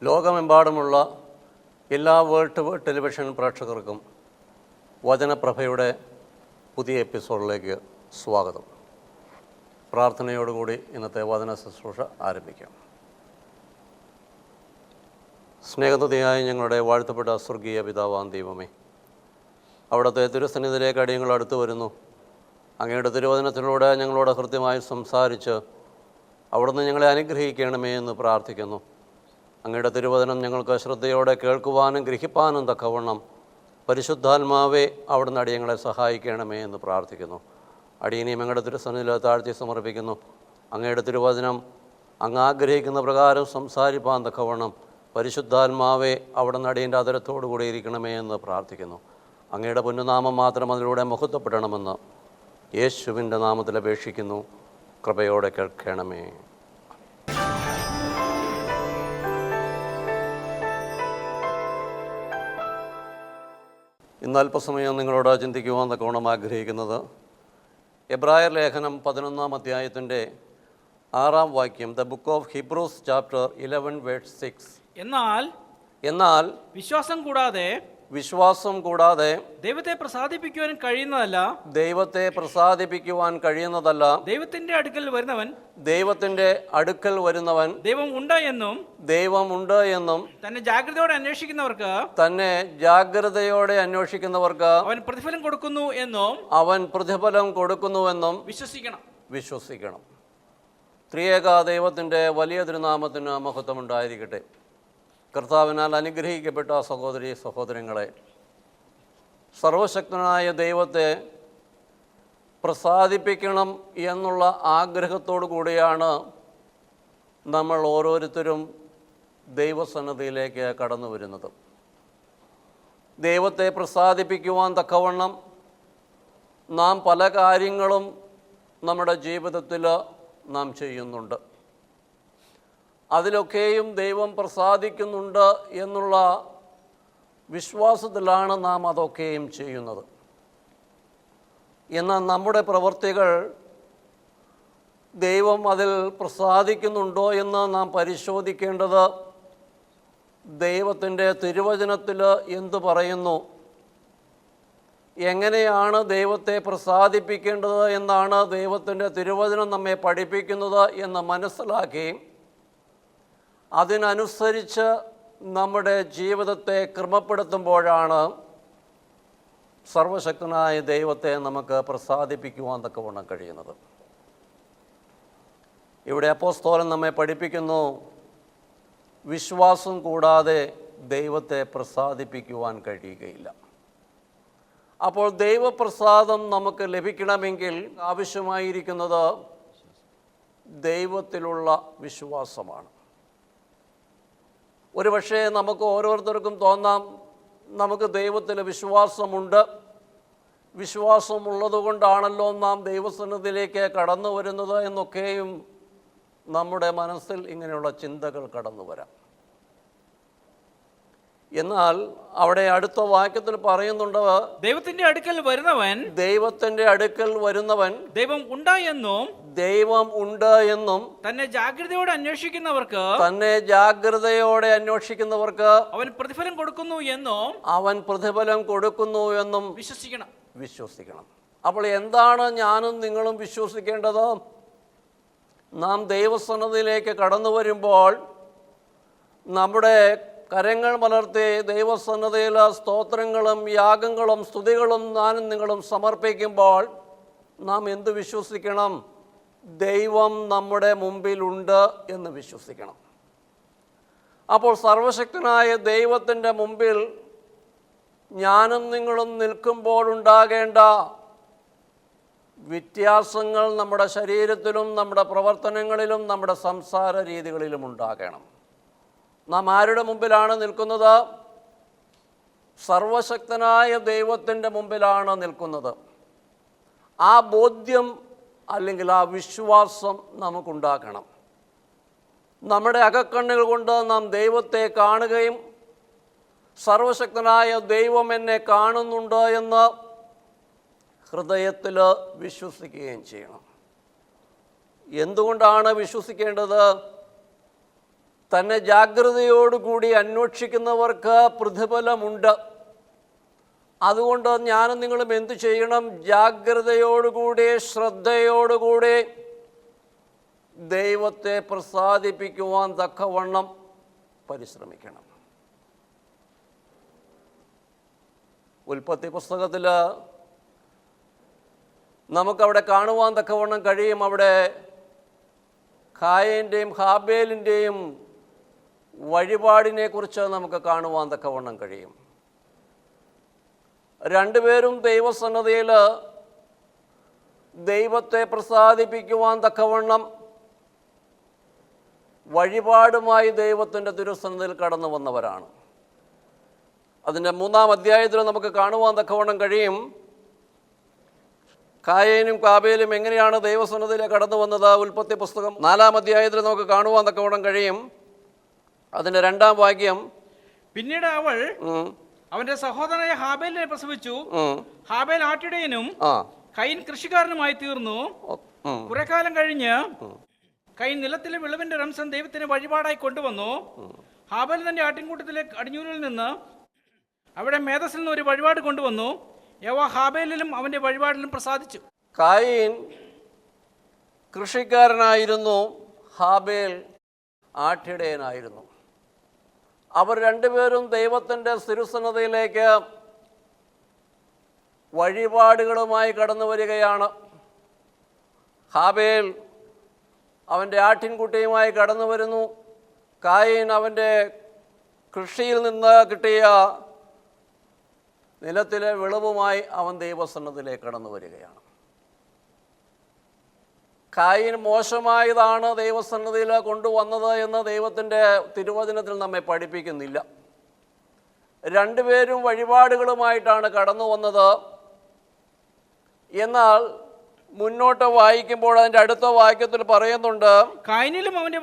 ലോകമെമ്പാടുമുള്ള എല്ലാ world to world television പ്രേക്ഷകർക്കും വചനപ്രഭയുടെ പുതിയ എപ്പിസോഡിലേക്ക് സ്വാഗതം. പ്രാർത്ഥനയോടുകൂടി ഇന്നത്തെ വചന ശുശ്രൂഷ ആരംഭിക്കാം. സ്നേഹതുതിയായ ഞങ്ങളുടെ വാഴ്ത്തപ്പെട്ട സ്വർഗീയ പിതാവാം ദൈവമേ, അവിടുത്തെ തിരുസന്നിധിയിലേക്ക് അടിയങ്ങൾ അടുത്തു വരുന്നു. അങ്ങയുടെ തിരുവചനത്തിലൂടെ ഞങ്ങളോട് ഹൃദ്യമായി സംസാരിച്ച് അവിടുന്ന് ഞങ്ങളെ അനുഗ്രഹിക്കണമേ എന്ന് പ്രാർത്ഥിക്കുന്നു. അങ്ങയുടെ തിരുവചനം ഞങ്ങൾക്ക് ശ്രദ്ധയോടെ കേൾക്കുവാനും ഗ്രഹിപ്പാനും തക്കവണ്ണം പരിശുദ്ധാത്മാവെ അവിടുന്ന് അടിയങ്ങളെ സഹായിക്കണമേ എന്ന് പ്രാർത്ഥിക്കുന്നു. അടിയനെയും അങ്ങയുടെ തിരുസന്നിധിയിൽ താഴ്ത്തി സമർപ്പിക്കുന്നു. അങ്ങയുടെ തിരുവചനം അങ്ങ് ആഗ്രഹിക്കുന്ന പ്രകാരം സംസാരിപ്പാൻ തക്കവണ്ണം പരിശുദ്ധാത്മാവെ അവിടുന്ന് അടിയൻ്റെ ആദരത്തോടു കൂടി ഇരിക്കണമേ എന്ന് പ്രാർത്ഥിക്കുന്നു. അങ്ങയുടെ പുണ്യനാമം മാത്രം അതിലൂടെ മഹത്വപ്പെടണമെന്ന് യേശുവിൻ്റെ നാമത്തിൽ അപേക്ഷിക്കുന്നു. കൃപയോടെ കേൾക്കണമേ. ഇന്ന് അല്പസമയം നിങ്ങളോട് ചിന്തിക്കുവാൻ തക്കവണ്ണം ആഗ്രഹിക്കുന്നത് എബ്രായർ ലേഖനം 11-ാം അധ്യായത്തിൻ്റെ 6-ാം വാക്യം, the book of Hebrews chapter 11 verse 6. എന്നാൽ വിശ്വാസം കൂടാതെ ദൈവത്തെ പ്രസാദിപ്പിക്കുവാൻ കഴിയുന്നതല്ല. ദൈവത്തിന്റെ അടുക്കൽ വരുന്നവൻ ദൈവം ഉണ്ട് എന്നും തന്നെ ജാഗ്രതയോടെ അന്വേഷിക്കുന്നവർക്ക് അവൻ പ്രതിഫലം കൊടുക്കുന്നുവെന്നും വിശ്വസിക്കണം. ത്രിയേക ദൈവത്തിൻ്റെ വലിയ തിരുനാമത്തിന് മഹത്വമുണ്ടായിരിക്കട്ടെ. കർത്താവിനാൽ അനുഗ്രഹിക്കപ്പെട്ട സഹോദരീ സഹോദരങ്ങളെ, സർവശക്തനായ ദൈവത്തെ പ്രസാദിപ്പിക്കണം എന്നുള്ള ആഗ്രഹത്തോടു കൂടിയാണ് നമ്മൾ ഓരോരുത്തരും ദൈവസന്നിധിയിലേക്ക് കടന്നു വരുന്നത്. ദൈവത്തെ പ്രസാദിപ്പിക്കുവാൻ തക്കവണ്ണം നാം പല കാര്യങ്ങളും നമ്മുടെ ജീവിതത്തിൽ നാം ചെയ്യുന്നുണ്ട്. അതിലൊക്കെയും ദൈവം പ്രസാദിക്കുന്നുണ്ട് എന്നുള്ള വിശ്വാസത്തിലാണ് നാം അതൊക്കെയും ചെയ്യുന്നത്. എന്നാൽ നമ്മുടെ പ്രവൃത്തികൾ ദൈവം അതിൽ പ്രസാദിക്കുന്നുണ്ടോ എന്ന് നാം പരിശോധിക്കേണ്ടത് ദൈവത്തിൻ്റെ തിരുവചനത്തിൽ എന്തു പറയുന്നു, എങ്ങനെയാണ് ദൈവത്തെ പ്രസാദിപ്പിക്കേണ്ടത് എന്നാണ് ദൈവത്തിൻ്റെ തിരുവചനം നമ്മെ പഠിപ്പിക്കുന്നത് എന്ന് മനസ്സിലാക്കി അതിനനുസരിച്ച് നമ്മുടെ ജീവിതത്തെ ക്രമപ്പെടുത്തുമ്പോഴാണ് സർവശക്തനായ ദൈവത്തെ നമുക്ക് പ്രസാദിപ്പിക്കുവാൻ തക്കവണ്ണം കഴിയുന്നത്. ഇവിടെ അപ്പോസ്തലൻ നമ്മെ പഠിപ്പിക്കുന്നു, വിശ്വാസം കൂടാതെ ദൈവത്തെ പ്രസാദിപ്പിക്കുവാൻ കഴിയുകയില്ല. അപ്പോൾ ദൈവപ്രസാദം നമുക്ക് ലഭിക്കണമെങ്കിൽ ആവശ്യമായിരിക്കുന്നത് ദൈവത്തിലുള്ള വിശ്വാസമാണ്. ഒരുപക്ഷെ നമുക്ക് ഓരോരുത്തർക്കും തോന്നാം, നമുക്ക് ദൈവത്തിൽ വിശ്വാസമുള്ളത് കൊണ്ടാണല്ലോ നാം ദൈവസന്നിധിയിലേക്ക് കടന്നു വരുന്നത് എന്നൊക്കെയും നമ്മുടെ മനസ്സിൽ ഇങ്ങനെയുള്ള ചിന്തകൾ കടന്നു വരാം. എന്നാൽ അവിടെ അടുത്ത വാക്യത്തിൽ പറയുന്നുണ്ട്, ദൈവത്തിന്റെ അടുക്കൽ വരുന്നവൻ ദൈവം ഉണ്ട് എന്നും തന്നെ ജാഗ്രതയോടെ അന്വേഷിക്കുന്നവർക്ക് അവൻ പ്രതിഫലം കൊടുക്കുന്നു എന്നും വിശ്വസിക്കണം. അപ്പോൾ എന്താണ് ഞാനും നിങ്ങളും വിശ്വസിക്കേണ്ടത്? നാം ദൈവസന്നിധിയിലേക്ക് കടന്നു വരുമ്പോൾ നമ്മുടെ കരങ്ങൾ മലർത്തി ദൈവസന്നിധിയിൽ സ്തോത്രങ്ങളും യാഗങ്ങളും സ്തുതികളും ഞാനും നിങ്ങളും സമർപ്പിക്കുമ്പോൾ നാം എന്ത് വിശ്വസിക്കണം? ദൈവം നമ്മുടെ മുമ്പിലുണ്ട് എന്ന് വിശ്വസിക്കണം. അപ്പോൾ സർവശക്തനായ ദൈവത്തിൻ്റെ മുമ്പിൽ ഞാനും നിങ്ങളും നിൽക്കുമ്പോഴുണ്ടാകേണ്ട വ്യത്യാസങ്ങൾ നമ്മുടെ ശരീരത്തിലും നമ്മുടെ പ്രവർത്തനങ്ങളിലും നമ്മുടെ സംസാര രീതികളിലും ഉണ്ടാകണം. നാം ആരുടെ മുമ്പിലാണ് നിൽക്കുന്നത്? സർവശക്തനായ ദൈവത്തിൻ്റെ മുമ്പിലാണ് നിൽക്കുന്നത്. ആ ബോധ്യം അല്ലെങ്കിൽ ആ വിശ്വാസം നമുക്കുണ്ടാക്കണം. നമ്മുടെ അകക്കണ്ണുകൾ കൊണ്ട് നാം ദൈവത്തെ കാണുകയും സർവശക്തനായ ദൈവം എന്നെ കാണുന്നുണ്ട് എന്ന് ഹൃദയത്തിൽ വിശ്വസിക്കുകയും ചെയ്യണം. എന്തുകൊണ്ടാണ് വിശ്വസിക്കേണ്ടത്? തന്നെ ജാഗ്രതയോടുകൂടി അന്വേഷിക്കുന്നവർക്ക് പ്രതിഫലമുണ്ട്. അതുകൊണ്ട് ഞാനും നിങ്ങളും എന്തു ചെയ്യണം? ജാഗ്രതയോടുകൂടി ശ്രദ്ധയോടുകൂടി ദൈവത്തെ പ്രസാദിപ്പിക്കുവാൻ തക്കവണ്ണം പരിശ്രമിക്കണം. ഉൽപ്പത്തി പുസ്തകത്തിൽ നമുക്കവിടെ കാണുവാൻ തക്കവണ്ണം കഴിയും. അവിടെ കായൻ്റെയും ഹാബേലിൻ്റെയും വഴിപാടിനെ കുറിച്ച് നമുക്ക് കാണുവാൻ തക്കവണ്ണം കഴിയും. രണ്ടുപേരും ദൈവസന്നദ്ധയിൽ ദൈവത്തെ പ്രസാദിപ്പിക്കുവാൻ തക്കവണ്ണം വഴിപാടുമായി ദൈവത്തിൻ്റെ തിരുസന്നിധിയിൽ കടന്നു വന്നവരാണ്. അതിൻ്റെ 3-ാം അധ്യായത്തിൽ നമുക്ക് കാണുവാൻ തക്കവണ്ണം കഴിയും കായേനും കാബേലും എങ്ങനെയാണ് ദൈവസന്നിധിയിലേക്ക് കടന്നു വന്നത്. ഉൽപ്പത്തി പുസ്തകം 4-ാം അധ്യായത്തിൽ നമുക്ക് കാണുവാൻ തക്കവണ്ണം കഴിയും. അതിൻ്റെ 2-ാം വാക്യം, പിന്നീട് അവൾ അവന്റെ സഹോദരനായ ഹാബേലിനെ പ്രസവിച്ചു. ഹാബേൽ ആട്ടിടയനും കൈൻ കൃഷിക്കാരനുമായി തീർന്നു. കുറെ കാലം കഴിഞ്ഞ് കൈൻ നിലത്തിലെ വിളവിന്റെ റംസം ദൈവത്തിന് വഴിപാടായി കൊണ്ടുവന്നു. ഹാബേൽ തന്റെ ആട്ടിൻകൂട്ടത്തിലെ അടിഞ്ഞൂരിൽ നിന്ന് അവിടെ മേധസ്സിൽ നിന്ന് ഒരു വഴിപാട് കൊണ്ടുവന്നു. യഹോവ ഹാബേലിലും അവന്റെ വഴിപാടിലും പ്രസാദിച്ചു. കായീൻ കൃഷിക്കാരനായിരുന്നു, ഹാബേൽ ആട്ടിടയനായിരുന്നു. അവർ രണ്ടുപേരും ദൈവത്തിൻ്റെ തിരുസന്നിധിയിലേക്ക് വഴിപാടുകളുമായി കടന്നു വരികയാണ്. ഹാബേൽ അവൻ്റെ ആട്ടിൻകുട്ടിയുമായി കടന്നു വരുന്നു. കായീൻ അവൻ്റെ കൃഷിയിൽ നിന്ന് കിട്ടിയ നിലത്തിലെ വിളവുമായി അവൻ ദൈവസന്നിധിയിലേക്ക് കടന്നു വരികയാണ്. കായീൻ മോശമായതാണ് ദൈവസന്നിധിയിൽ കൊണ്ടുവന്നത് എന്ന് ദൈവത്തിൻ്റെ തിരുവചനത്തിൽ നമ്മെ പഠിപ്പിക്കുന്നില്ല. രണ്ടുപേരും വഴിപാടുകളുമായിട്ടാണ് കടന്നു വന്നത്. എന്നാൽ മുന്നോട്ട് വായിക്കുമ്പോൾ അതിൻ്റെ അടുത്ത വാക്യത്തിൽ പറയുന്നുണ്ട്, കായീനിലും അവന്റെ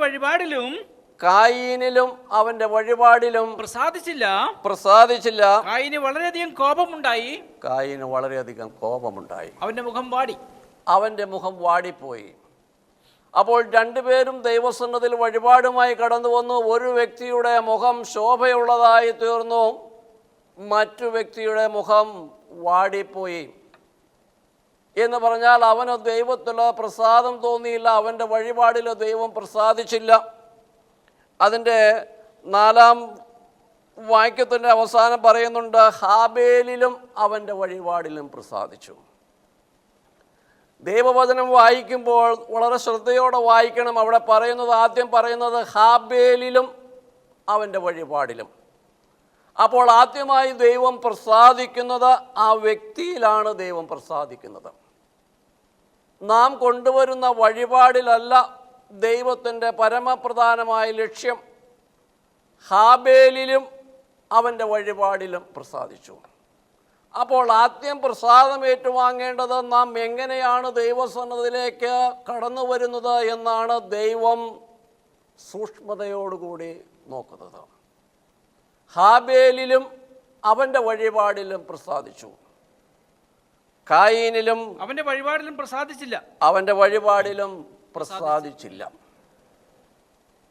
വഴിപാടിലും പ്രസാദിച്ചില്ല. കായീന് വളരെയധികം കോപമുണ്ടായി. അവൻ്റെ മുഖം വാടിപ്പോയി. അപ്പോൾ രണ്ടുപേരും ദൈവസന്നിധിയിൽ വഴിപാടുമായി കടന്നു വന്നു. ഒരു വ്യക്തിയുടെ മുഖം ശോഭയുള്ളതായി തീർന്നു, മറ്റു വ്യക്തിയുടെ മുഖം വാടിപ്പോയി. എന്ന് പറഞ്ഞാൽ അവന് ദൈവത്തിൽ പ്രസാദം തോന്നിയില്ല, അവൻ്റെ വഴിപാടിൽ ദൈവം പ്രസാദിച്ചില്ല. അതിൻ്റെ 4-ാം വാക്യത്തിൻ്റെ അവസാനം പറയുന്നുണ്ട്, ഹാബേലിലും അവൻ്റെ വഴിപാടിലും പ്രസാദിച്ചു. ദൈവവചനം വായിക്കുമ്പോൾ വളരെ ശ്രദ്ധയോടെ വായിക്കണം. അവിടെ പറയുന്നത്, ആദ്യം പറയുന്നത് ഹാബേലിലും അവൻ്റെ വഴിപാടിലും. അപ്പോൾ ആദ്യമായി ദൈവം പ്രസാദിക്കുന്നത് ആ വ്യക്തിയിലാണ് ദൈവം പ്രസാദിക്കുന്നത്. നാം കൊണ്ടുവരുന്ന വഴിപാടിലല്ല ദൈവത്തിൻ്റെ പരമപ്രധാനമായ ലക്ഷ്യം. ഹാബേലിലും അവൻ്റെ വഴിപാടിലും പ്രസാദിച്ചു. അപ്പോൾ ആദ്യം പ്രസാദം ഏറ്റുവാങ്ങേണ്ടത് നാം എങ്ങനെയാണ് ദൈവസന്നിധിയിലേക്ക് കടന്നു വരുന്നത് എന്നാണ് ദൈവം സൂക്ഷ്മതയോടുകൂടി നോക്കുന്നത്. ഹാബേലിലും അവൻ്റെ വഴിപാടിലും പ്രസാദിച്ചു, കായീനിലും അവൻ്റെ വഴിപാടിലും പ്രസാദിച്ചില്ല.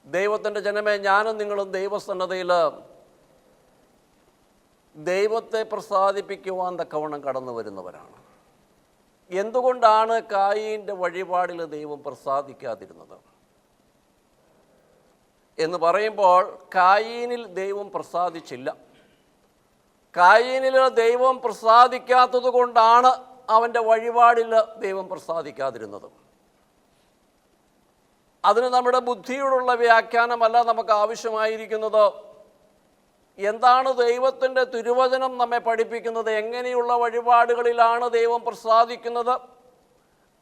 ദൈവത്തിൻ്റെ ജനമേ, ഞാനും നിങ്ങളും ദൈവസന്നിധിയിൽ ദൈവത്തെ പ്രസാദിപ്പിക്കുവാൻ തക്കവണ്ണം കടന്നു വരുന്നവരാണ്. എന്തുകൊണ്ടാണ് കായീൻ്റെ വഴിപാടിൽ ദൈവം പ്രസാദിക്കാതിരുന്നത് എന്ന് പറയുമ്പോൾ, കായീനിൽ ദൈവം പ്രസാദിച്ചില്ല. കായീനിൽ ദൈവം പ്രസാദിക്കാത്തത് കൊണ്ടാണ് അവൻ്റെ വഴിപാടിൽ ദൈവം പ്രസാദിക്കാതിരുന്നത്. അതിന് നമ്മുടെ ബുദ്ധിയോടുള്ള വ്യാഖ്യാനമല്ല നമുക്ക് ആവശ്യമായിരിക്കുന്നത്. എന്താണ് ദൈവത്തിൻ്റെ തിരുവചനം നമ്മെ പഠിപ്പിക്കുന്നത്? എങ്ങനെയുള്ള വഴിപാടുകളിലാണ് ദൈവം പ്രസാദിക്കുന്നത്,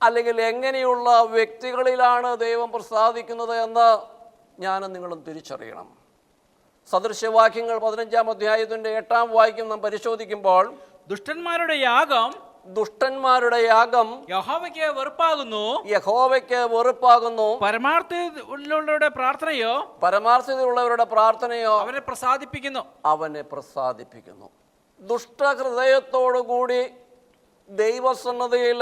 അല്ലെങ്കിൽ എങ്ങനെയുള്ള വ്യക്തികളിലാണ് ദൈവം പ്രസാദിക്കുന്നത് എന്ന് ഞാനും നിങ്ങളും തിരിച്ചറിയണം. സദൃശവാക്യങ്ങൾ 15-ാം അധ്യായത്തിൻ്റെ 8-ാം വാക്യം നാം പരിശോധിക്കുമ്പോൾ, ദുഷ്ടന്മാരുടെ യാഗം യഹോവയ്ക്ക് വെറുപ്പാകുന്നു, പരമാർത്ഥതയുള്ളവരുടെ പ്രാർത്ഥനയോ അവനെ പ്രസാദിപ്പിക്കുന്നു. ദുഷ്ടഹൃദയത്തോടുകൂടി ദൈവസന്നിധിയിൽ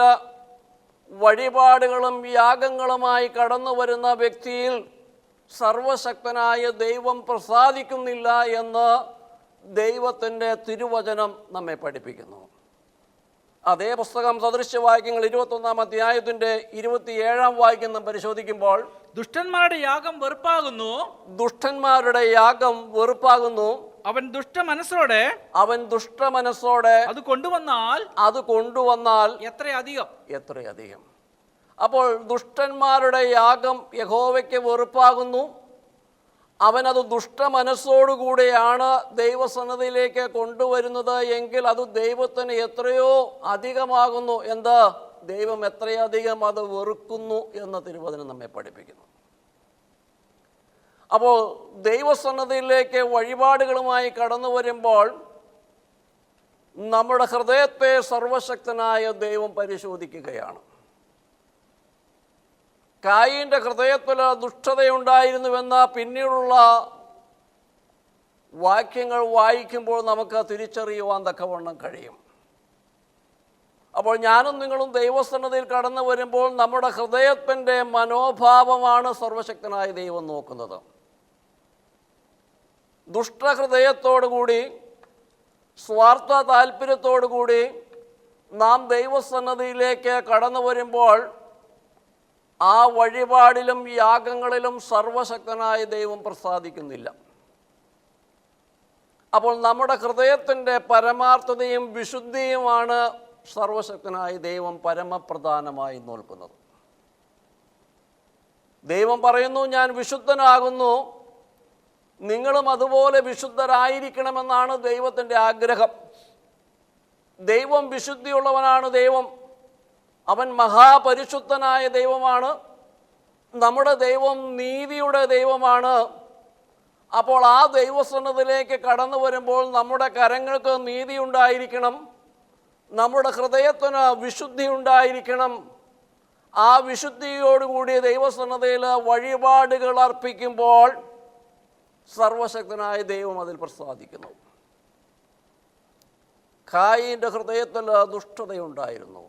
വഴിപാടുകളും യാഗങ്ങളുമായി കടന്നു വരുന്ന വ്യക്തിയിൽ സർവശക്തനായ ദൈവം പ്രസാദിക്കുന്നില്ല എന്ന് ദൈവത്തിൻ്റെ തിരുവചനം നമ്മെ പഠിപ്പിക്കുന്നു. അതേ പുസ്തകം സദൃശ്യവാക്യങ്ങൾ 21-ാം അധ്യായത്തിൻ്റെ 27-ാം വാക്യം നാം പരിശോധിക്കുമ്പോൾ, ദുഷ്ടന്മാരുടെ യാഗം വെറുപ്പാകുന്നു, ദുഷ്ടന്മാരുടെ യാഗം വെറുപ്പാകുന്നു, അവൻ ദുഷ്ടമനസ്സോടെ അത് കൊണ്ടുവന്നാൽ എത്രയധികം. അപ്പോൾ ദുഷ്ടന്മാരുടെ യാഗം യഹോവയ്ക്ക് വെറുപ്പാകുന്നു. അവനത് ദുഷ്ടമനസ്സോടുകൂടിയാണ് ദൈവസന്നിധിയിലേക്ക് കൊണ്ടുവരുന്നത് എങ്കിൽ അത് ദൈവത്തിന് എത്രയോ അധികമാകുന്നു. എന്താ? ദൈവം എത്രയധികം അത് വെറുക്കുന്നു എന്ന് തിരുവചനം നമ്മെ പഠിപ്പിക്കുന്നു. അപ്പോൾ ദൈവസന്നിധിയിലേക്ക് വഴിപാടുകളുമായി കടന്നു വരുമ്പോൾ നമ്മുടെ ഹൃദയത്തെ സർവശക്തനായ ദൈവം പരിശോധിക്കുകയാണ്. കായീൻ്റെ ഹൃദയത്തിൽ ദുഷ്ടതയുണ്ടായിരുന്നുവെന്ന പിന്നീടുള്ള വാക്യങ്ങൾ വായിക്കുമ്പോൾ നമുക്ക് തിരിച്ചറിയുവാൻ തക്കവണ്ണം കഴിയും. അപ്പോൾ ഞാനും നിങ്ങളും ദൈവസന്നിധിയിൽ കടന്നു വരുമ്പോൾ നമ്മുടെ ഹൃദയത്തിൻ്റെ മനോഭാവമാണ് സർവശക്തനായ ദൈവം നോക്കുന്നത്. ദുഷ്ടഹൃദയത്തോടുകൂടി, സ്വാർത്ഥ താല്പര്യത്തോടുകൂടി നാം ദൈവസന്നിധിയിലേക്ക് കടന്നു വരുമ്പോൾ ആ വഴിപാടിലും യാഗങ്ങളിലും സർവശക്തനായ ദൈവം പ്രസാദിക്കുന്നില്ല. അപ്പോൾ നമ്മുടെ ഹൃദയത്തിൻ്റെ പരമാർത്ഥതയും വിശുദ്ധിയുമാണ് സർവശക്തനായ ദൈവം പരമപ്രധാനമായി നോക്കുന്നത്. ദൈവം പറയുന്നു, ഞാൻ വിശുദ്ധനാകുന്നു, നിങ്ങളും അതുപോലെ വിശുദ്ധരായിരിക്കണമെന്നാണ് ദൈവത്തിൻ്റെ ആഗ്രഹം. ദൈവം വിശുദ്ധിയുള്ളവനാണ്. അവൻ മഹാപരിശുദ്ധനായ ദൈവമാണ്. നമ്മുടെ ദൈവം നീതിയുടെ ദൈവമാണ്. അപ്പോൾ ആ ദൈവസന്നിധിയിലേക്ക് കടന്നു വരുമ്പോൾ നമ്മുടെ കരങ്ങൾക്ക് നീതി ഉണ്ടായിരിക്കണം, നമ്മുടെ ഹൃദയത്തിന് വിശുദ്ധി ഉണ്ടായിരിക്കണം. ആ വിശുദ്ധിയോടുകൂടി ദൈവസന്നിധിയിൽ വഴിപാടുകൾ അർപ്പിക്കുമ്പോൾ സർവശക്തനായ ദൈവം അതിൽ പ്രസാദിക്കുന്നു. കായീൻ്റെ ഹൃദയത്തിൽ ദുഷ്ടതയുണ്ടായിരുന്നു.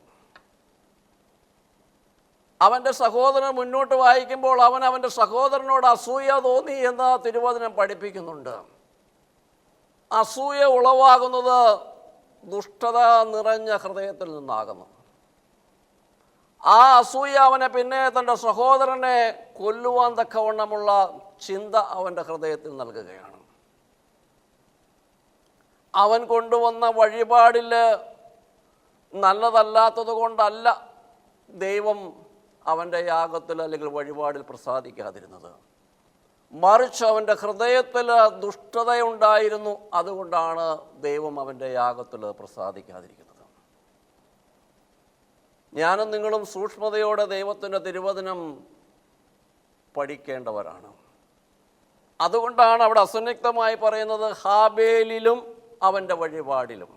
അവൻ്റെ സഹോദരൻ മുന്നോട്ട് വായിക്കുമ്പോൾ അവൻ്റെ സഹോദരനോട് അസൂയ തോന്നി എന്ന് തിരുവചനം പഠിപ്പിക്കുന്നുണ്ട്. അസൂയ ഉളവാകുന്നത് ദുഷ്ടത നിറഞ്ഞ ഹൃദയത്തിൽ നിന്നാകുന്നു. ആ അസൂയ അവനെ പിന്നെ തൻ്റെ സഹോദരനെ കൊല്ലുവാൻ തക്കവണ്ണമുള്ള ചിന്ത അവൻ്റെ ഹൃദയത്തിൽ നൽകുകയാണ്. അവൻ കൊണ്ടുവന്ന വഴിപാടിൽ നല്ലതല്ലാത്തത് കൊണ്ടല്ല ദൈവം അവൻ്റെ യാഗത്തിൽ അല്ലെങ്കിൽ വഴിപാടിൽ പ്രസാദിക്കാതിരുന്നത്, മറിച്ച് അവൻ്റെ ഹൃദയത്തിൽ ദുഷ്ടതയുണ്ടായിരുന്നു. അതുകൊണ്ടാണ് ദൈവം അവൻ്റെ യാഗത്തിൽ പ്രസാദിക്കാതിരിക്കുന്നത്. ഞാനും നിങ്ങളും സൂക്ഷ്മതയോടെ ദൈവത്തിൻ്റെ തിരുവചനം പഠിക്കേണ്ടവരാണ്. അതുകൊണ്ടാണ് അവിടെ അസന്നിഗ്ധമായി പറയുന്നത് ഹാബേലിലും അവൻ്റെ വഴിപാടിലും.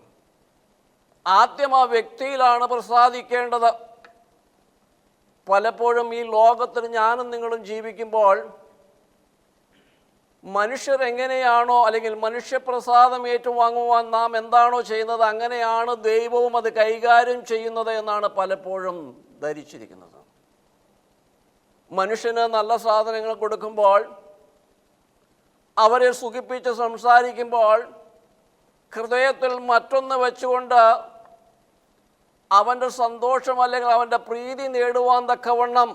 ആദ്യം ആ വ്യക്തിയിലാണ് പ്രസാദിക്കേണ്ടത്. പലപ്പോഴും ഈ ലോകത്തിൽ ഞാനും നിങ്ങളും ജീവിക്കുമ്പോൾ മനുഷ്യരെങ്ങനെയാണോ അല്ലെങ്കിൽ മനുഷ്യപ്രസാദം ഏറ്റുവാങ്ങുവാൻ നാം എന്താണോ ചെയ്യുന്നത് അങ്ങനെയാണ് ദൈവവും അത് കൈകാര്യം ചെയ്യുന്നത് എന്നാണ് പലപ്പോഴും ധരിച്ചിരിക്കുന്നത്. മനുഷ്യന് നല്ല സാധനങ്ങൾ കൊടുക്കുമ്പോൾ, അവരെ സുഖിപ്പിച്ച് സംസാരിക്കുമ്പോൾ ഹൃദയത്തിൽ മറ്റൊന്ന് വെച്ചുകൊണ്ട് അവൻ്റെ സന്തോഷം അല്ലെങ്കിൽ അവൻ്റെ പ്രീതി നേടുവാൻ തക്കവണ്ണം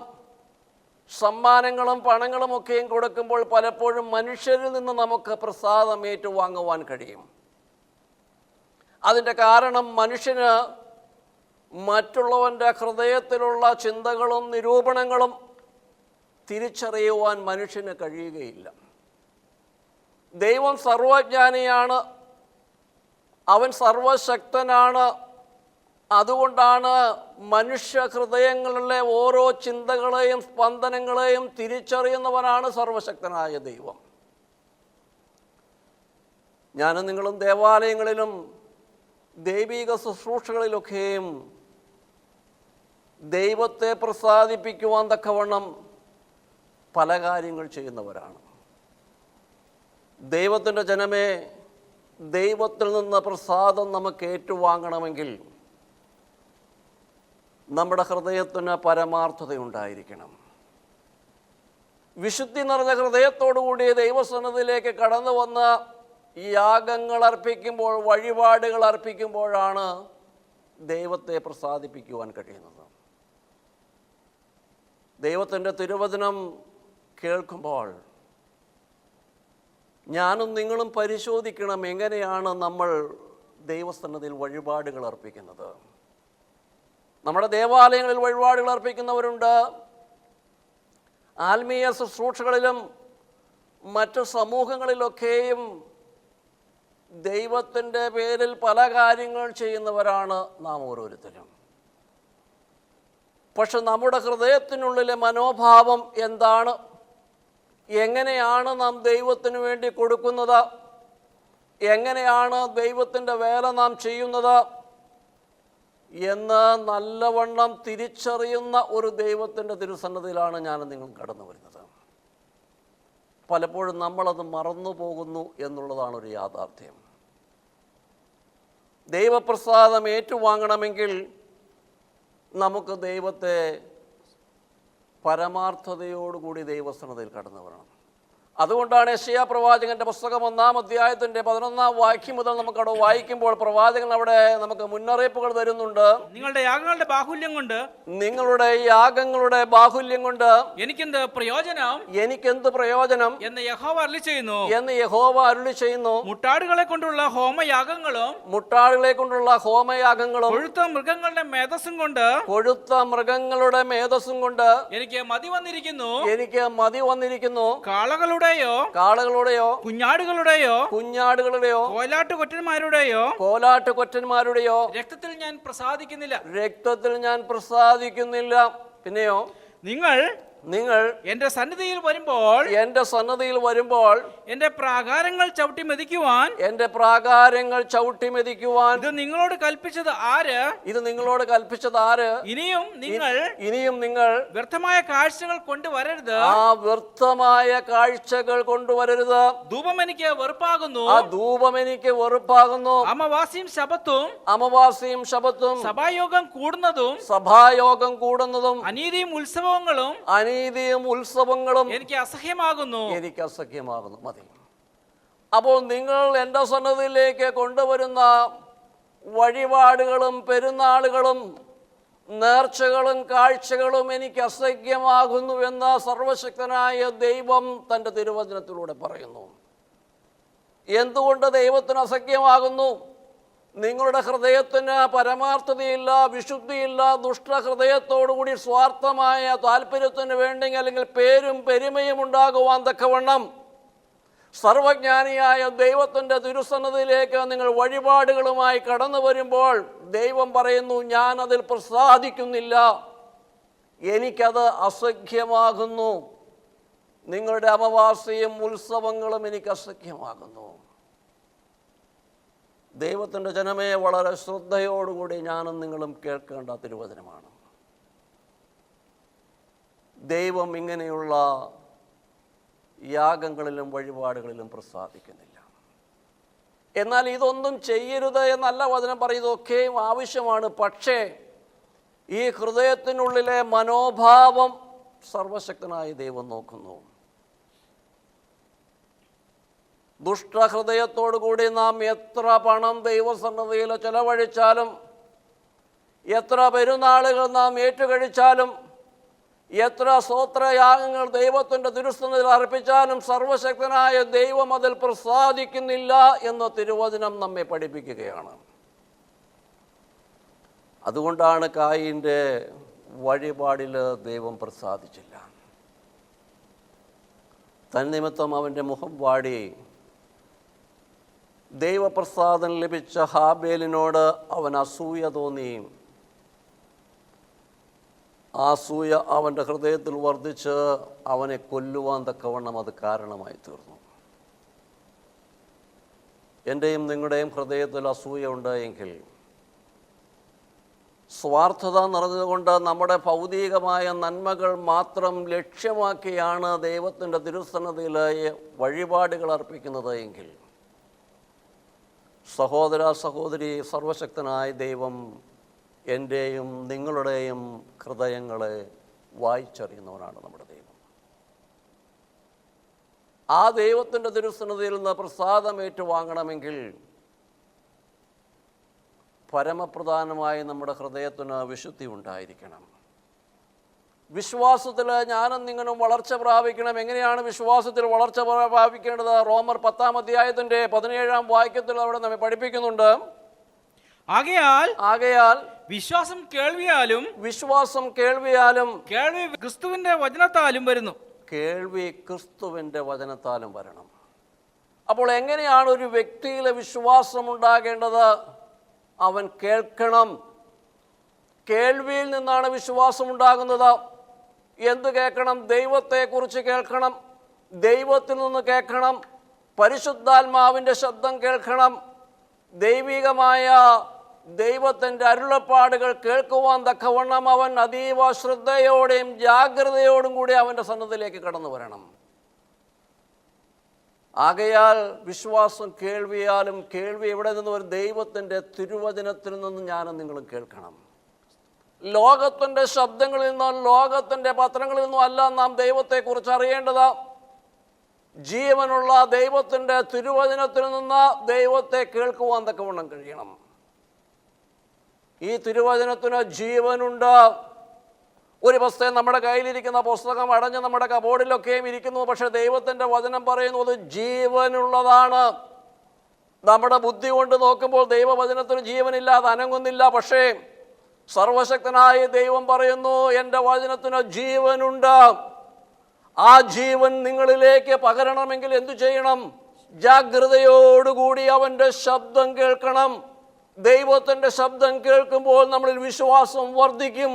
സമ്മാനങ്ങളും പണങ്ങളുമൊക്കെയും കൊടുക്കുമ്പോൾ പലപ്പോഴും മനുഷ്യരിൽ നിന്ന് നമുക്ക് പ്രസാദം ഏറ്റുവാങ്ങുവാൻ കഴിയും. അതിൻ്റെ കാരണം മനുഷ്യന് മറ്റുള്ളവൻ്റെ ഹൃദയത്തിലുള്ള ചിന്തകളും നിരൂപണങ്ങളും തിരിച്ചറിയുവാൻ മനുഷ്യന് കഴിയുകയില്ല. ദൈവം സർവജ്ഞാനിയാണ്, അവൻ സർവശക്തനാണ്. അതുകൊണ്ടാണ് മനുഷ്യ ഹൃദയങ്ങളിലെ ഓരോ ചിന്തകളെയും സ്പന്ദനങ്ങളെയും തിരിച്ചറിയുന്നവനാണ് സർവശക്തനായ ദൈവം. ഞാനും നിങ്ങളും ദേവാലയങ്ങളിലും ദൈവിക ശുശ്രൂഷകളിലൊക്കെയും ദൈവത്തെ പ്രസാദിപ്പിക്കുവാൻ തക്കവണ്ണം പല കാര്യങ്ങൾ ചെയ്യുന്നവരാണ്. ദൈവത്തിൻ്റെ ജനമേ, ദൈവത്തിൽ നിന്ന് പ്രസാദം നമുക്ക് ഏറ്റുവാങ്ങണമെങ്കിൽ നമ്മുടെ ഹൃദയത്തിന് പരമാർത്ഥതയുണ്ടായിരിക്കണം. വിശുദ്ധി നിറഞ്ഞ ഹൃദയത്തോടുകൂടി ദൈവസന്നിധിയിലേക്ക് കടന്നു വന്ന് യാഗങ്ങൾ അർപ്പിക്കുമ്പോൾ, വഴിപാടുകൾ അർപ്പിക്കുമ്പോഴാണ് ദൈവത്തെ പ്രസാദിപ്പിക്കുവാൻ കഴിയുന്നത്. ദൈവത്തിൻ്റെ തിരുവചനം കേൾക്കുമ്പോൾ ഞാനും നിങ്ങളും പരിശോധിക്കണം, എങ്ങനെയാണ് നമ്മൾ ദൈവസന്നിധിയിൽ വഴിപാടുകൾ അർപ്പിക്കുന്നത്. നമ്മുടെ ദേവാലയങ്ങളിൽ വഴിപാടുകൾ അർപ്പിക്കുന്നവരുണ്ട്. ആത്മീയ ശുശ്രൂഷകളിലും മറ്റു സമൂഹങ്ങളിലൊക്കെയും ദൈവത്തിൻ്റെ പേരിൽ പല കാര്യങ്ങൾ ചെയ്യുന്നവരാണ് നാം ഓരോരുത്തരും. പക്ഷെ നമ്മുടെ ഹൃദയത്തിനുള്ളിലെ മനോഭാവം എന്താണ്? എങ്ങനെയാണ് നാം ദൈവത്തിന് വേണ്ടി കൊടുക്കുന്നത്? എങ്ങനെയാണ് ദൈവത്തിൻ്റെ വേല നാം ചെയ്യുന്നത് എന്ന് നല്ലവണ്ണം തിരിച്ചറിയുന്ന ഒരു ദൈവത്തിൻ്റെ തിരുസന്നിധിയിലാണ് ഞാൻ നിങ്ങൾ കടന്നു വരുന്നത്. പലപ്പോഴും നമ്മളത് മറന്നു പോകുന്നു എന്നുള്ളതാണ് ഒരു യാഥാർത്ഥ്യം. ദൈവപ്രസാദം ഏറ്റുവാങ്ങണമെങ്കിൽ നമുക്ക് ദൈവത്തെ പരമാർത്ഥതയോടുകൂടി ദൈവസന്നിധിയിൽ കടന്നു വരണം. അതുകൊണ്ടാണ് യെശയ്യാ പ്രവാചകന്റെ പുസ്തകം 1-ാം അധ്യായത്തിന്റെ 11-ാം വാക്യം മുതൽ നമുക്കവിടെ വായിക്കുമ്പോൾ പ്രവാചകൻ അവിടെ നമുക്ക് മുന്നറിയിപ്പുകൾ തരുന്നുണ്ട്. നിങ്ങളുടെ യാഗങ്ങളുടെ ബാഹുല്യം കൊണ്ട്, നിങ്ങളുടെ യാഗങ്ങളുടെ ബാഹുല്യം കൊണ്ട് എനിക്കെന്ത് പ്രയോജനം, എനിക്കെന്ത് പ്രയോജനം എന്ന് യഹോവ അരുളി ചെയ്യുന്നു, എന്ന് യഹോവ അരുളി ചെയ്യുന്നു. മുട്ടാടുകളെ കൊണ്ടുള്ള ഹോമയാഗങ്ങളും, മുട്ടാടുകളെ കൊണ്ടുള്ള ഹോമയാഗങ്ങളും, കൊഴുത്ത മൃഗങ്ങളുടെ മേധസ്സും കൊണ്ട്, കൊഴുത്ത മൃഗങ്ങളുടെ മേധസ്സും കൊണ്ട് എനിക്ക് മതി വന്നിരിക്കുന്നു, എനിക്ക് മതി വന്നിരിക്കുന്നു. കാളകളുടെയോ കുഞ്ഞാടുകളുടെയോ കോലാട്ടുകൊറ്റന്മാരുടെയോ രക്തത്തിൽ ഞാൻ പ്രസാദിക്കുന്നില്ല. പിന്നെയോ, നിങ്ങൾ എന്റെ സന്നിധിയിൽ വരുമ്പോൾ എന്റെ പ്രാകാരങ്ങൾ ചവിട്ടി മെതിക്കുവാൻ ഇത് നിങ്ങളോട് കൽപ്പിച്ചത് ആര്? ഇനിയും നിങ്ങൾ വ്യർത്ഥമായ കാഴ്ചകൾ കൊണ്ടുവരരുത്. ധൂപം എനിക്ക് വെറുപ്പാകുന്നു. അമാവാസ്യയും ശബത്തും സഭായോഗം കൂടുന്നതും അനീതിയും ഉത്സവങ്ങളും എനിക്ക് അസഹ്യമാകുന്നു. മതി. അപ്പോൾ നിങ്ങൾ എൻ്റെ സന്നിധിയിലേക്ക് കൊണ്ടുവരുന്ന വഴിപാടുകളും പെരുന്നാളുകളും നേർച്ചകളും കാഴ്ചകളും എനിക്ക് അസഹ്യമാകുന്നുവെന്ന് സർവശക്തനായ ദൈവം തൻ്റെ തിരുവചനത്തിലൂടെ പറയുന്നു. എന്തുകൊണ്ട് ദൈവത്തിന് അസഹ്യമാകുന്നു? നിങ്ങളുടെ ഹൃദയത്തിന് പരമാർത്ഥതയില്ല, വിശുദ്ധിയില്ല. ദുഷ്ടഹൃദയത്തോടുകൂടി സ്വാർത്ഥമായ താല്പര്യത്തിന് വേണ്ടി, അല്ലെങ്കിൽ പേരും പെരുമയും ഉണ്ടാകുവാൻ തക്കവണ്ണം സർവജ്ഞാനിയായ ദൈവത്തിൻ്റെ തിരുസന്നിധിയിലേക്ക് നിങ്ങൾ വഴിപാടുകളുമായി കടന്നു വരുമ്പോൾ ദൈവം പറയുന്നു, ഞാനതിൽ പ്രസാദിക്കുന്നില്ല, എനിക്കത് അസഖ്യമാകുന്നു. നിങ്ങളുടെ അമാവാസ്യയും ഉത്സവങ്ങളും എനിക്ക് അസഖ്യമാകുന്നു. ദൈവത്തിൻ്റെ ജനമേ, വളരെ ശ്രദ്ധയോടുകൂടി ഞാനും നിങ്ങളും കേൾക്കേണ്ട തിരുവചനമാണ്. ദൈവം ഇങ്ങനെയുള്ള യാഗങ്ങളിലും വഴിപാടുകളിലും പ്രസാദിക്കുന്നില്ല. എന്നാൽ ഇതൊന്നും ചെയ്യരുത് എന്നല്ല വചനം പറയുന്നത്, ഒക്കെയും ആവശ്യമാണ്. പക്ഷേ ഈ ഹൃദയത്തിനുള്ളിലെ മനോഭാവം സർവശക്തനായ ദൈവം നോക്കുന്നു. ദുഷ്ടഹൃദയത്തോടുകൂടി നാം എത്ര പണം ദൈവസന്നിധിയിൽ ചെലവഴിച്ചാലും, എത്ര പെരുന്നാളുകൾ നാം ഏറ്റുകഴിച്ചാലും, എത്ര സ്തോത്രയാഗങ്ങൾ ദൈവത്തിൻ്റെ തിരുസന്നിധിയിൽ അർപ്പിച്ചാലും സർവശക്തനായ ദൈവം അതിൽ പ്രസാദിക്കുന്നില്ല എന്ന് തിരുവചനം നമ്മെ പഠിപ്പിക്കുകയാണ്. അതുകൊണ്ടാണ് കായീൻ്റെ വഴിപാടിൽ ദൈവം പ്രസാദിച്ചില്ല. തന്നിമിത്തം അവൻ്റെ മുഖം വാടി. ദൈവപ്രസാദം ലഭിച്ച ഹാബേലിനോട് അവൻ അസൂയ തോന്നി. ആ അസൂയ അവൻ്റെ ഹൃദയത്തിൽ വർദ്ധിച്ച് അവനെ കൊല്ലുവാൻ തക്കവണ്ണം അത് കാരണമായി തീർന്നു. എൻ്റെയും നിങ്ങളുടെയും ഹൃദയത്തിൽ അസൂയ ഉണ്ടായെങ്കിൽ, സ്വാർത്ഥത നിറഞ്ഞതുകൊണ്ട് നമ്മുടെ ഭൗതികമായ നന്മകൾ മാത്രം ലക്ഷ്യമാക്കിയാണ് ദൈവത്തിൻ്റെ തിരുസന്നിധിയിൽ വഴിപാടുകൾ അർപ്പിക്കുന്നത് എങ്കിൽ, സഹോദര സഹോദരി, സർവശക്തനായ ദൈവം എൻ്റെയും നിങ്ങളുടെയും ഹൃദയങ്ങളെ വായിച്ചറിയുന്നവനാണ് നമ്മുടെ ദൈവം. ആ ദൈവത്തിൻ്റെ തിരുസന്നിധിയിൽ നിന്ന് പ്രസാദം ഏറ്റുവാങ്ങണമെങ്കിൽ പരമപ്രധാനമായി നമ്മുടെ ഹൃദയത്തിന് വിശുദ്ധി ഉണ്ടായിരിക്കണം. വിശ്വാസത്തിൽ ഞാനും നിങ്ങളും വളർച്ച പ്രാപിക്കണം. എങ്ങനെയാണ് വിശ്വാസത്തിൽ വളർച്ച പ്രാപിക്കേണ്ടത്? റോമർ 10-ാം അധ്യായത്തിൻ്റെ 17-ാം വാക്യത്തിൽ അവിടെ നമ്മെ പഠിപ്പിക്കുന്നുണ്ട്. ആകയാൽ വിശ്വാസം കേൾവിയാലും കേൾവി ക്രിസ്തുവിന്റെ വചനത്താലും വരുന്നു. കേൾവി ക്രിസ്തുവിൻ്റെ വചനത്താലും വരണം. അപ്പോൾ എങ്ങനെയാണ് ഒരു വ്യക്തിയിലെ വിശ്വാസം ഉണ്ടാകേണ്ടത്? അവൻ കേൾക്കണം. കേൾവിയിൽ നിന്നാണ് വിശ്വാസം ഉണ്ടാകുന്നത്. എന്ത് കേൾക്കണം? ദൈവത്തെക്കുറിച്ച് കേൾക്കണം, ദൈവത്തിൽ നിന്ന് കേൾക്കണം, പരിശുദ്ധാത്മാവിൻ്റെ ശബ്ദം കേൾക്കണം, ദൈവികമായ ദൈവത്തിൻ്റെ അരുളപ്പാടുകൾ കേൾക്കുവാൻ തക്കവണ്ണം അവൻ അതീവ ശ്രദ്ധയോടെയും ജാഗ്രതയോടും കൂടി അവൻ്റെ സന്നദ്ധയിലേക്ക് കടന്നു വരണം. ആകയാൽ വിശ്വാസം കേൾവിയാലും, കേൾവി എവിടെ നിന്ന് വരും? ദൈവത്തിൻ്റെ തിരുവചനത്തിൽ നിന്ന് ഞാനും നിങ്ങളും കേൾക്കണം. ലോകത്തിൻ്റെ ശബ്ദങ്ങളിൽ നിന്നോ ലോകത്തിൻ്റെ പത്രങ്ങളിൽ നിന്നോ അല്ല നാം ദൈവത്തെക്കുറിച്ച് അറിയേണ്ടത്. ജീവനുള്ള ദൈവത്തിൻ്റെ തിരുവചനത്തിൽ നിന്ന് ദൈവത്തെ കേൾക്കുവാൻ തക്കവണ്ണം കഴിയണം. ഈ തിരുവചനത്തിന് ജീവനുണ്ട്. ഒരു പുസ്തകം നമ്മുടെ കയ്യിലിരിക്കുന്ന പുസ്തകം അടഞ്ഞ് നമ്മുടെ കബോർഡിലൊക്കെയും ഇരിക്കുന്നു. പക്ഷെ ദൈവത്തിൻ്റെ വചനം പറയുന്നു അത് ജീവനുള്ളതാണ്. നമ്മുടെ ബുദ്ധി കൊണ്ട് നോക്കുമ്പോൾ ദൈവവചനത്തിന് ജീവനില്ല, അത് അനങ്ങുന്നില്ല. പക്ഷേ സർവശക്തനായ ദൈവം പറയുന്നു എൻ്റെ വചനത്തിന് ജീവനുണ്ട്. ആ ജീവൻ നിങ്ങളിലേക്ക് പകരണമെങ്കിൽ എന്തു ചെയ്യണം? ജാഗ്രതയോടുകൂടി അവൻ്റെ ശബ്ദം കേൾക്കണം. ദൈവത്തിൻ്റെ ശബ്ദം കേൾക്കുമ്പോൾ നമ്മളിൽ വിശ്വാസം വർദ്ധിക്കും.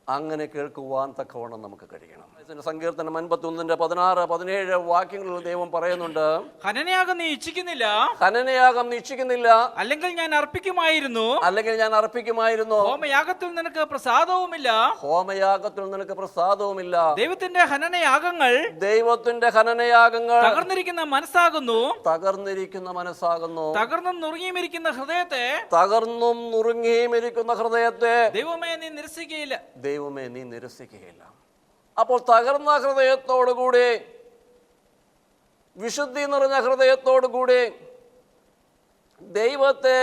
അങ്ങനെ കേൾക്കുവാൻ തക്കവണ്ണം നമുക്ക് കഴിയണം. സങ്കീർത്തനം 51-ന്റെ 16-17 വാക്യങ്ങളിൽ ദൈവം പറയുന്നുണ്ട്, ഹനനയാഗം നീ ഇച്ഛിക്കുന്നില്ല, അല്ലെങ്കിൽ ഞാൻ അർപ്പിക്കുമായിരുന്നു, ഹോമയാഗത്തിൽ നിനക്ക് പ്രസാദവുമില്ല. ദൈവത്തിന്റെ ഹനനയാഗങ്ങൾ തകർന്നിരിക്കുന്ന മനസ്സാകുന്നു, തകർന്നും നുറുങ്ങിയുമിരിക്കുന്ന ഹൃദയത്തെ ദൈവമേ നീ നിരസിക്കുകയില്ല. അപ്പോൾ തകർന്ന ഹൃദയത്തോടുകൂടി, വിശുദ്ധി നിറഞ്ഞ ഹൃദയത്തോടുകൂടി, ദൈവത്തെ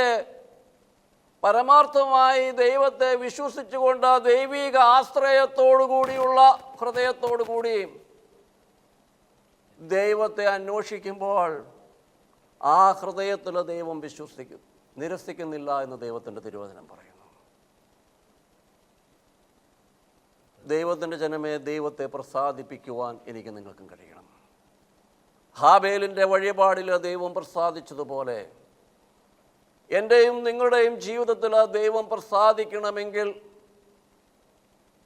പരമാർത്ഥമായി ദൈവത്തെ വിശ്വസിച്ചുകൊണ്ട് ദൈവിക ആശ്രയത്തോടുകൂടിയുള്ള ഹൃദയത്തോടുകൂടി ദൈവത്തെ അന്വേഷിക്കുമ്പോൾ ആ ഹൃദയത്തിൽ ദൈവം നിരസിക്കുന്നില്ല എന്ന് ദൈവത്തിൻ്റെ തിരുവചനം പറയുന്നു. ദൈവത്തിൻ്റെ ജനമേ, ദൈവത്തെ പ്രസാദിപ്പിക്കുവാൻ എനിക്ക് നിങ്ങൾക്കും കഴിയണം. ഹാബേലിൻ്റെ വഴിപാടിൽ ദൈവം പ്രസാദിച്ചതുപോലെ എൻ്റെയും നിങ്ങളുടെയും ജീവിതത്തിൽ ദൈവം പ്രസാദിക്കണമെങ്കിൽ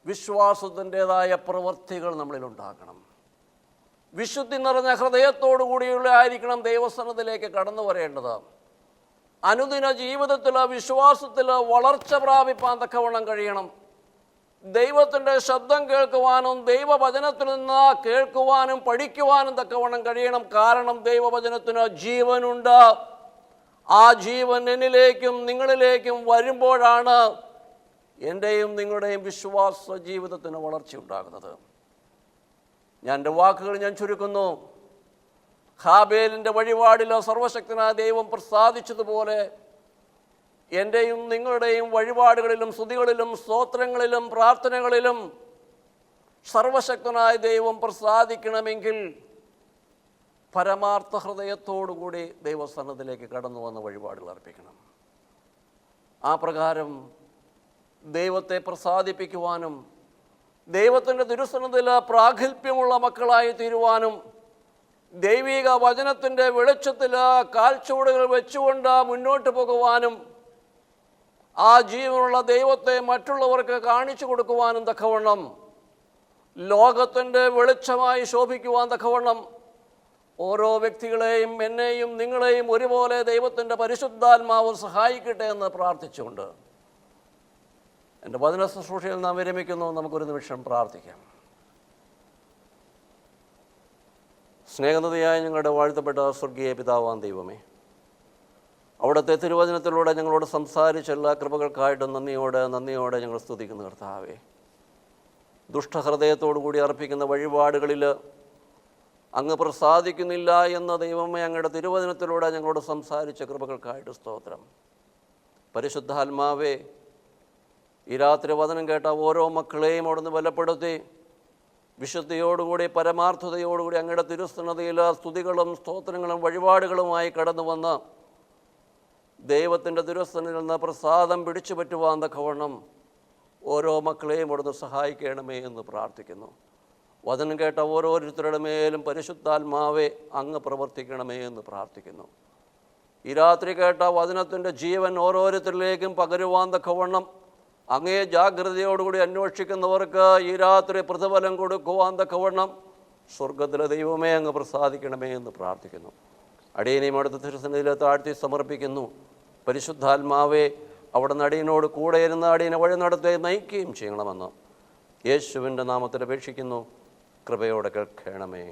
വിശ്വാസത്തിൻ്റെതായ പ്രവൃത്തികൾ നമ്മളിലുണ്ടാകണം. വിശുദ്ധി നിറഞ്ഞ ഹൃദയത്തോടു കൂടിയുള്ള ആയിരിക്കണം ദൈവസന്നിധിയിലേക്ക് കടന്നു വരേണ്ടത്. അനുദിന ജീവിതത്തിൽ വിശ്വാസത്തിൽ വളർച്ച പ്രാപിപ്പാൻ തക്കവണ്ണം കഴിയണം. ദൈവത്തിൻ്റെ ശബ്ദം കേൾക്കുവാനും ദൈവവചനത്തിൽ നിന്ന് കേൾക്കുവാനും പഠിക്കുവാനും തക്കവണ്ണം കഴിയണം. കാരണം ദൈവവചനത്തിന് ജീവനുണ്ട്. ആ ജീവൻ എന്നിലേക്കും നിങ്ങളിലേക്കും വരുമ്പോഴാണ് എൻ്റെയും നിങ്ങളുടെയും വിശ്വാസ ജീവിതത്തിന് വളർച്ചയുണ്ടാകുന്നത്. എൻ്റെ വാക്കുകൾ ഞാൻ ചുരുക്കുന്നു. ഹാബേലിൻ്റെ വഴിപാടിൽ സർവശക്തനായ ദൈവം പ്രസാദിച്ചതുപോലെ എൻ്റെയും നിങ്ങളുടെയും വഴിപാടുകളിലും സ്തുതികളിലും സ്തോത്രങ്ങളിലും പ്രാർത്ഥനകളിലും സർവശക്തനായ ദൈവം പ്രസാദിക്കണമെങ്കിൽ പരമാർത്ഥ ഹൃദയത്തോടുകൂടി ദൈവസന്നിധിയിലേക്ക് കടന്നു വന്ന് വഴിപാടുകൾ അർപ്പിക്കണം. ആ പ്രകാരം ദൈവത്തെ പ്രസാദിപ്പിക്കുവാനും ദൈവത്തിൻ്റെ തിരുസന്നിധിയിൽ പ്രാഗൽഭ്യമുള്ള മക്കളായി തീരുവാനും ദൈവിക വചനത്തിൻ്റെ വെളിച്ചത്തിൽ കാൽച്ചുവടുകൾ വെച്ചുകൊണ്ട് മുന്നോട്ട് പോകുവാനും ആ ജീവനുള്ള ദൈവത്തെ മറ്റുള്ളവർക്ക് കാണിച്ചു കൊടുക്കുവാനും തക്കവണ്ണം, ലോകത്തിൻ്റെ വെളിച്ചമായി ശോഭിക്കുവാൻ തക്കവണ്ണം ഓരോ വ്യക്തികളെയും എന്നെയും നിങ്ങളെയും ഒരുപോലെ ദൈവത്തിൻ്റെ പരിശുദ്ധാത്മാവ് സഹായിക്കട്ടെ എന്ന് പ്രാർത്ഥിച്ചുകൊണ്ട് എൻ്റെ വചന ശുശ്രൂഷയിൽ നാം വിരമിക്കുന്നു. നമുക്കൊരു നിമിഷം പ്രാർത്ഥിക്കാം. സ്നേഹനിധിയായ ഞങ്ങളുടെ വാഴ്ത്തപ്പെട്ട സ്വർഗീയ പിതാവാം ദൈവമേ, അവിടുത്തെ തിരുവചനത്തിലൂടെ ഞങ്ങളോട് സംസാരിച്ച എല്ലാ കൃപകൾക്കായിട്ട് നന്ദിയോടെ ഞങ്ങൾ സ്തുതിക്കുന്നു കർത്താവേ. ദുഷ്ടഹൃദയത്തോടു കൂടി അർപ്പിക്കുന്ന വഴിപാടുകളിൽ അങ്ങ് പ്രസാദിക്കുന്നില്ല എന്ന ദൈവമേ അങ്ങയുടെ തിരുവചനത്തിലൂടെ ഞങ്ങളോട് സംസാരിച്ച കൃപകൾക്കായിട്ട് സ്തോത്രം. പരിശുദ്ധാത്മാവേ, ഈ രാത്രി വചനം കേട്ട ഓരോ മക്കളെയും അവിടുന്ന് ബലപ്പെടുത്തി വിശുദ്ധിയോടുകൂടി പരമാർത്ഥതയോടുകൂടി അങ്ങയുടെ തിരുസന്നിധിയിൽ സ്തുതികളും സ്തോത്രങ്ങളും വഴിപാടുകളുമായി കടന്നു വന്ന് ദൈവത്തിൻ്റെ തിരുസന്നിധിയിൽ നിന്ന് പ്രസാദം പിടിച്ചു പറ്റുവാൻ തക്കവണ്ണം ഓരോ മക്കളെയും അവിടുന്ന് സഹായിക്കണമേ എന്ന് പ്രാർത്ഥിക്കുന്നു. വചനം കേട്ട ഓരോരുത്തരുടെ മേലും പരിശുദ്ധാത്മാവെ അങ്ങ് പ്രവർത്തിക്കണമേ എന്ന് പ്രാർത്ഥിക്കുന്നു. ഈ രാത്രി കേട്ട വചനത്തിൻ്റെ ജീവൻ ഓരോരുത്തരിലേക്കും പകരുവാൻ തക്കവണ്ണം അങ്ങേ ജാഗ്രതയോടുകൂടി അന്വേഷിക്കുന്നവർക്ക് ഈ രാത്രി പ്രതിഫലം കൊടുക്കുവാൻ തക്കവണ്ണം സ്വർഗത്തിലെ ദൈവമേ അങ്ങ് പ്രസാദിക്കണമേ എന്ന് പ്രാർത്ഥിക്കുന്നു. അടിയനെയും അടുത്ത തിരുസന്നിധിയിൽ താഴ്ത്തി സമർപ്പിക്കുന്നു. പരിശുദ്ധാത്മാവെ, അവിടെ നിന്ന് അടിയനോട് കൂടെ ഇരുന്ന് അടിയനെ വഴി നടത്തി നയിക്കുകയും ചെയ്യണമെന്ന് യേശുവിൻ്റെ നാമത്തിൽ അപേക്ഷിക്കുന്നു. കൃപയോടെ കേൾക്കണമേ.